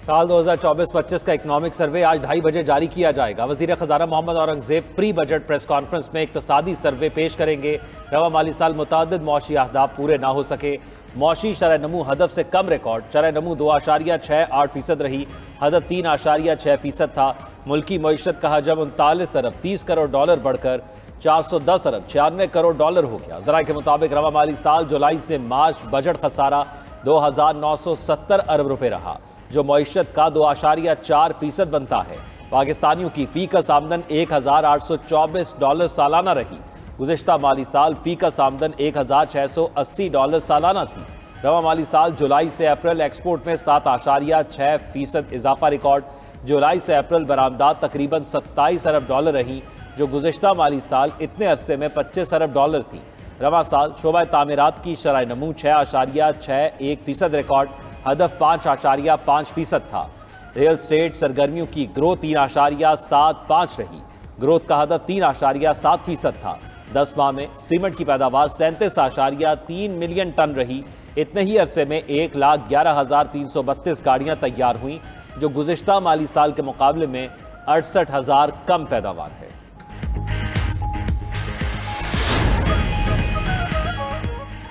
साल 2024-25 का इकनॉमिक सर्वे आज 2:30 बजे जारी किया जाएगा। वजीर खजाना Mohammad Aurangzeb pre budget press conference में इक्तसादी सर्वे पेश करेंगे। रवा माली साल मुतादिद मौशी अहदाफ पूरे ना हो सके। मौशी शरह नमू हदफ से कम रिकॉर्ड। शरह नमू 2.68% रही, हदफ 3.6% था। मुल्की मईशत का हजम 39 अरब 30 करोड़ डॉलर बढ़कर 410 अरब 96 करोड़ डॉलर हो गया। ज़राए के मुताबिक रवा माली साल जुलाई से मार्च बजट खसारा 2,970 अरब रुपए रहा, जो मईशत का 2.4% बनता है। पाकिस्तानियों की फीकस आमदन $1,824 सालाना रही। गुज़िश्ता माली साल फीकस आमदन $1,680 सालाना थी। रवा माली साल जुलाई से अप्रैल एक्सपोर्ट में 7.6% इजाफा रिकॉर्ड। जुलाई से अप्रैल बरामदात तकरीबन 27 अरब डॉलर रही, जो गुज़िश्ता माली साल इतने अरसे में 25 अरब डॉलर थी। रवा साल शोबा तामीरात की शरह नमू 6.61% रिकॉर्ड, हदफ 5.5% था। रियल स्टेट सरगर्मियों की ग्रोथ 3.75 रही, ग्रोथ का हदफ 3.7% था। 10 माह में सीमेंट की पैदावार 37.3 मिलियन टन रही। इतने ही अरसे में 1,11,332 गाड़ियां तैयार हुई, जो गुज़िश्ता माली साल के मुकाबले में 68,000 कम पैदावार है।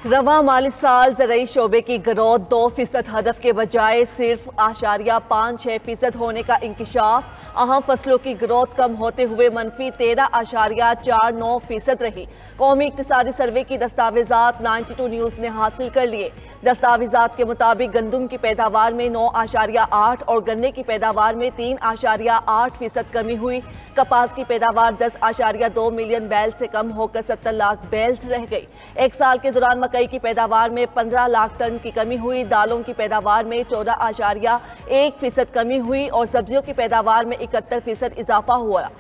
रवा माली साल ज़राई शोबे की ग्रोथ 2% हदफ के बजाय सिर्फ 0.56% होने का इंकिशाफ। अहम फसलों की ग्रोथ कम होते हुए मनफी 13.49% रही। कौमी इक्तिसादी सर्वे की दस्तावेजात 92 न्यूज़ ने हासिल कर लिए। दस्तावेजात के मुताबिक गंदम की पैदावार में 9.8 और गन्ने की पैदावार में 3.8% कमी हुई। कपास की पैदावार 10.2 मिलियन बैल से कम होकर 70 लाख बैल रह गई। एक साल के दौरान मकई की पैदावार में 15 लाख टन की कमी हुई। दालों की पैदावार में 14.1% कमी हुई और सब्जियों की पैदावार में 71% इजाफा हुआ।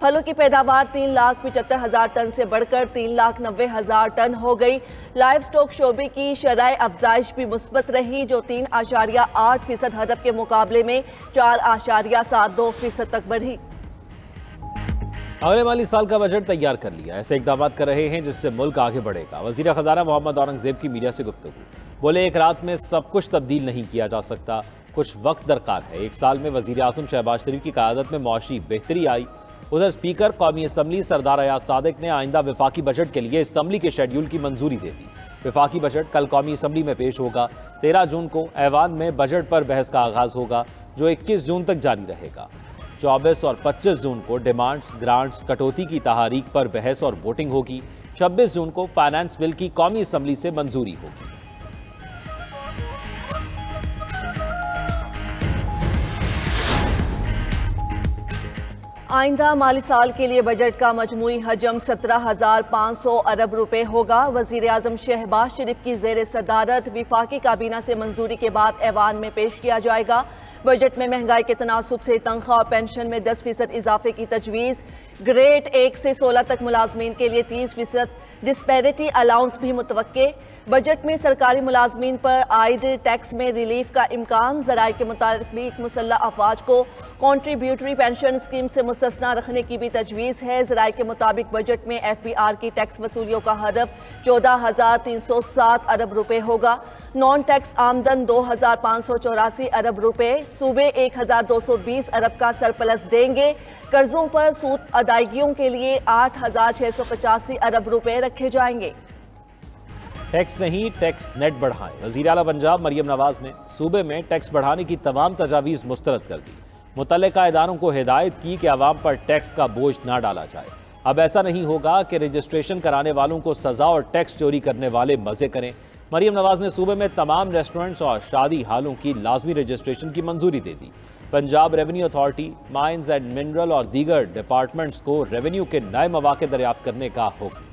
फलों की पैदावार 3,75,000 टन से बढ़कर 3,90,000 टन हो गई। लाइव स्टॉक शोबे की शरह अफजाइश भी मुस्बत रही, जो 3.8% हदफ के मुकाबले में 4.72% तक बढ़ी। अगले माली साल का बजट तैयार कर लिया, ऐसे इकदाम कर रहे हैं जिससे मुल्क आगे बढ़ेगा। वजीर खजाना मोहम्मद औरंगजेब की मीडिया से गुफ्तगू। बोले, एक रात में सब कुछ तब्दील नहीं किया जा सकता, कुछ वक्त दरकार है। एक साल में वजीर आज़म शहबाज शरीफ की क़यादत में मौशी बेहतरी आई। उधर स्पीकर कौमी असम्बली सरदार अयाज सादिक ने आइंदा वफाकी बजट के लिए असम्बली के शेड्यूल की मंजूरी दे दी। वफाकी बजट कल कौमी असम्बली में पेश होगा। 13 जून को ऐवान में बजट पर बहस का आगाज होगा, जो 21 जून तक जारी रहेगा। 24 और 25 जून को डिमांड्स, ग्रांट्स, कटौती की तहारीक पर बहस और वोटिंग होगी। 26 जून को फाइनेंस बिल की कौमी असम्बली से मंजूरी होगी। आइंदा माली साल के लिए बजट का मजमूई हजम 17,500 अरब रुपए होगा। वजीर आज़म शहबाज शरीफ की ज़ेर सदारत विफाकी काबीना से मंजूरी के बाद ऐवान में पेश किया जाएगा। बजट में महंगाई के तनासुब से तनख्वाह और पेंशन में 10% इजाफे की तजवीज़। ग्रेड 1 से 16 तक मुलाजमीन के लिए 30% डिस्पैरिटी अलाउंस भी मुतवक्के। बजट में सरकारी मुलाजमीन पर आयद टैक्स में रिलीफ का इम्कान। ज़राए के मुताबिक मुसल्लह अफवाज को कॉन्ट्रीब्यूटरी पेंशन स्कीम से मुस्तस्ना रखने की भी तजवीज़ है। ज़राए के मुताबिक बजट में FBR की टैक्स वसूलियों का हदफ 14,307 अरब रुपए होगा। नॉन टैक्स आमदन 2,584 अरब रुपए। सूबे 1,220 अरब का सरप्लस देंगे। कर्जों पर सूद अदायगियों के लिए 8,685 अरब रुपए रखे जाएंगे। टैक्स नहीं, टैक्स नेट बढ़ाएं। वज़ीर आला पंजाब मरियम नवाज ने सूबे में टैक्स बढ़ाने की तमाम तजावीज़ मुस्तरद कर दी। मुतल्लिका इदारों को हिदायत की कि आवाम पर टैक्स का बोझ ना डाला जाए। अब ऐसा नहीं होगा कि रजिस्ट्रेशन कराने वालों को सजा और टैक्स चोरी करने वाले मजे करें। मरियम नवाज ने सूबे में तमाम रेस्टोरेंट्स और शादी हालों की लाजमी रजिस्ट्रेशन की मंजूरी दे दी। Punjab revenue authority, mines and mineral और दीगर डिपार्टमेंट्स को रेवेन्यू के नए मौके दरियाफ्त करने का हुक्म।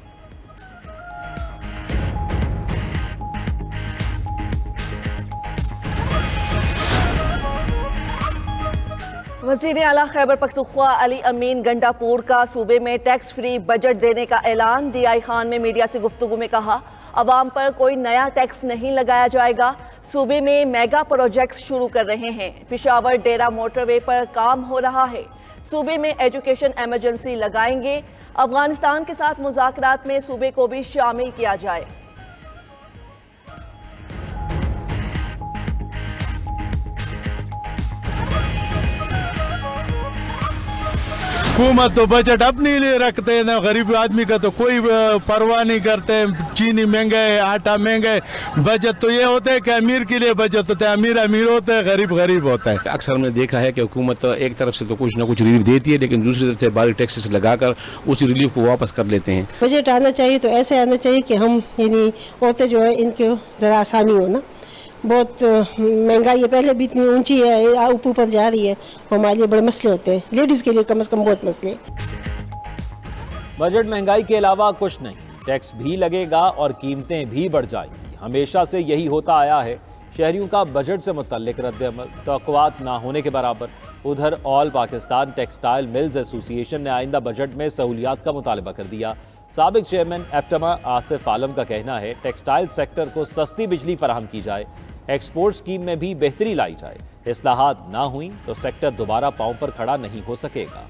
वज़ीर आला खैबर पख्तूनख्वा अली अमीन गंडापुर का सूबे में टैक्स फ्री बजट देने का ऐलान। DI खान में मीडिया से गुफ्तगू में कहा, अवाम पर कोई नया टैक्स नहीं लगाया जाएगा। सूबे में मेगा प्रोजेक्ट्स शुरू कर रहे हैं। पिशावर डेरा मोटरवे पर काम हो रहा है। सूबे में एजुकेशन एमरजेंसी लगाएंगे। अफगानिस्तान के साथ मुज़ाकरात में सूबे को भी शामिल किया जाए। हुकूमत तो बजट अपने लिए रखते हैं ना, गरीब आदमी का तो कोई परवाह नहीं करते। चीनी महंगा है, आटा महंगा है। बजट तो ये होता है कि अमीर के लिए बजट होता है, अमीर अमीर होता है, गरीब गरीब होता है। अक्सर हमने देखा है कि हुकूमत एक तरफ से तो कुछ ना कुछ रिलीफ देती है, लेकिन दूसरी तरफ से भारी टैक्सेस लगाकर उस रिलीफ को वापस कर लेते हैं। बजट आना चाहिए तो ऐसे आना चाहिए कि हम यानी औरतें जो है इनको ज़रा आसानी हो ना। बहुत महंगाई है, पहले भी इतनी ऊंची है, ऊपर जा रही है, हमारे लिए बड़े मसले होते हैं, लेडीज़ के लिए कम से कम बहुत मसले। बजट महंगाई के अलावा कुछ नहीं, टैक्स भी लगेगा और कीमतें भी बढ़ जाएंगी। हमेशा से यही होता आया है। शहरियों का बजट से मुतल्लिक रद्द-ए-अमल तवक्कुआत ना होने के बराबर। उधर all Pakistan textile mills association ने आइंदा बजट में सहूलियात का मुतालबा कर दिया। साबिक चेयरमैन एप्टमा आसिफ आलम का कहना है टेक्सटाइल सेक्टर को सस्ती बिजली फराहम की जाए, एक्सपोर्ट स्कीम में भी बेहतरी लाई जाए। इस्लाहात ना हुई तो सेक्टर दोबारा पांव पर खड़ा नहीं हो सकेगा।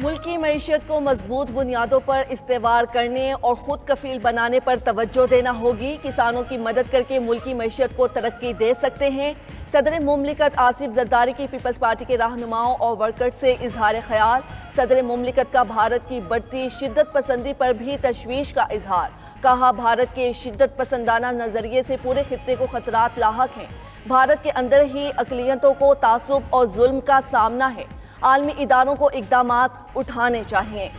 मुल्क की मईशत को मजबूत बुनियादों पर इस्तेवार करने और खुद कफील बनाने पर तवज्जो देना होगी। किसानों की मदद करके मुल्क की मईशत को तरक्की दे सकते हैं। सदर मुमलिकत आसिफ जरदारी की पीपल्स पार्टी के रहनुमाओं और वर्कर्स से इजहार ख्याल। सदर मुमलिकत का भारत की बढ़ती शिद्दत पसंदी पर भी तशवीश का इजहार। कहा भारत के शिद्दत पसंदाना नजरिए से पूरे खित्ते को खतरात लाहक हैं। भारत के अंदर ही अकलियतों को तासुब और जुल्म का सामना है। आलमी इदारों को इक़दामात उठाने चाहिए।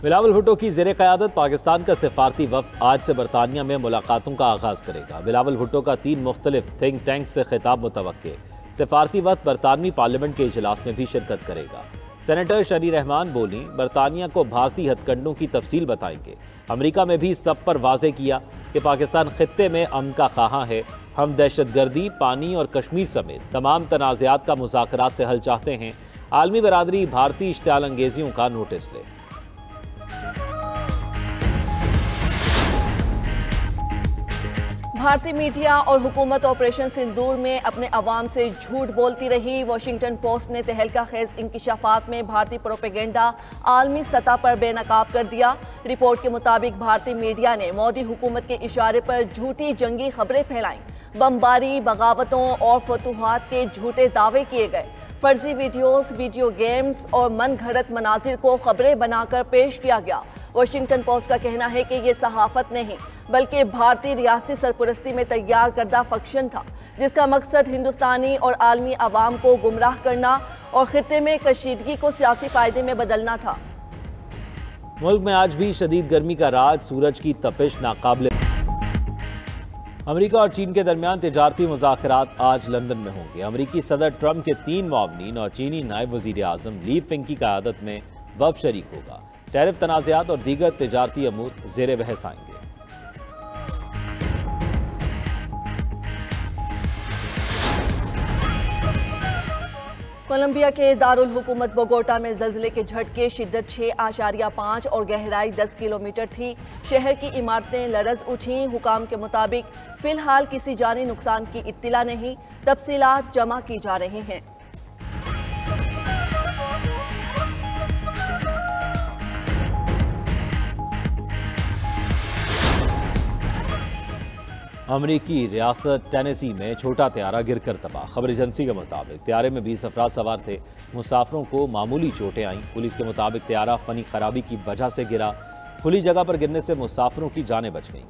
बिलावल भुट्टो की ज़ेरे क़यादत पाकिस्तान का सिफारती वफ़द आज से बरतानिया में मुलाकातों का आगाज़ करेगा। बिलावल भुट्टो का 3 मुख्तलिफ थिंक टैंक से खिताब मुतवक्के। सिफारती वफ़द बरतानवी पार्लियामेंट के इजलास में भी शिरकत करेगा। सेनेटर शरी रहमान बोली, बरतानिया को भारतीय हथकंडों की तफसील बताएंगे। अमेरिका में भी सब पर वाज़े किया कि पाकिस्तान खित्ते में अमन का ख़्वाह है। हम दहशतगर्दी, पानी और कश्मीर समेत तमाम तनाज़ात का मुज़ाकरात से हल चाहते हैं। आलमी बरादरी भारतीय इश्तियाल अंगेजियों का नोटिस ले। भारतीय मीडिया और हुकूमत ऑपरेशन सिंदूर में अपने अवाम से झूठ बोलती रही। वाशिंगटन पोस्ट ने तहलका खेज इंकिशाफात में भारतीय प्रोपेगेंडा आलमी सतह पर बेनकाब कर दिया। रिपोर्ट के मुताबिक भारतीय मीडिया ने मोदी हुकूमत के इशारे पर झूठी जंगी खबरें फैलाईं। बमबारी, बगावतों और फतूहात के झूठे दावे किए गए। फर्जी वीडियोस, वीडियो गेम्स और मन घड़त मनाजिर को खबरें बनाकर पेश किया गया। वाशिंगटन पोस्ट का कहना है कि ये सहाफत नहीं बल्कि भारतीय रियासती सरपरस्ती में तैयार करदा फंक्शन था, जिसका मकसद हिंदुस्तानी और आलमी अवाम को गुमराह करना और खित्ते में कशीदगी को सियासी फायदे में बदलना था। मुल्क में आज भी शदीद गर्मी का राज, सूरज की तपिश नाकाबिले। अमेरिका और चीन के दरमियान तिजारती मुज़ाकरात आज लंदन में होंगे। अमेरिकी सदर ट्रंप के 3 मुआवनीन और चीनी नायब वज़ीर आज़म ली फेंग की क़यादत में वफ़द शरीक होगा। टैरिफ तनाज़ात और दीगर तिजारती अमूर ज़ेरे बहस आएंगे। कोलंबिया के दारुल हुकूमत बोगोटा में ज़ल्ज़ले के झटके, शिद्दत 6.5 और गहराई 10 किलोमीटर थी। शहर की इमारतें लरज़ उठीं। हुकाम के मुताबिक फ़िलहाल किसी जानी नुकसान की इत्तिला नहीं। तफसीलात जमा की जा रही हैं। अमरीकी रियासत टेनेसी में छोटा त्यारा गिरकर तबाह। खबर एजेंसी के मुताबिक त्यारे में 20 अफराद सवार थे। मुसाफिरों को मामूली चोटें आईं। पुलिस के मुताबिक त्यारा फनी खराबी की वजह से गिरा। खुली जगह पर गिरने से मुसाफिरों की जानें बच गईं।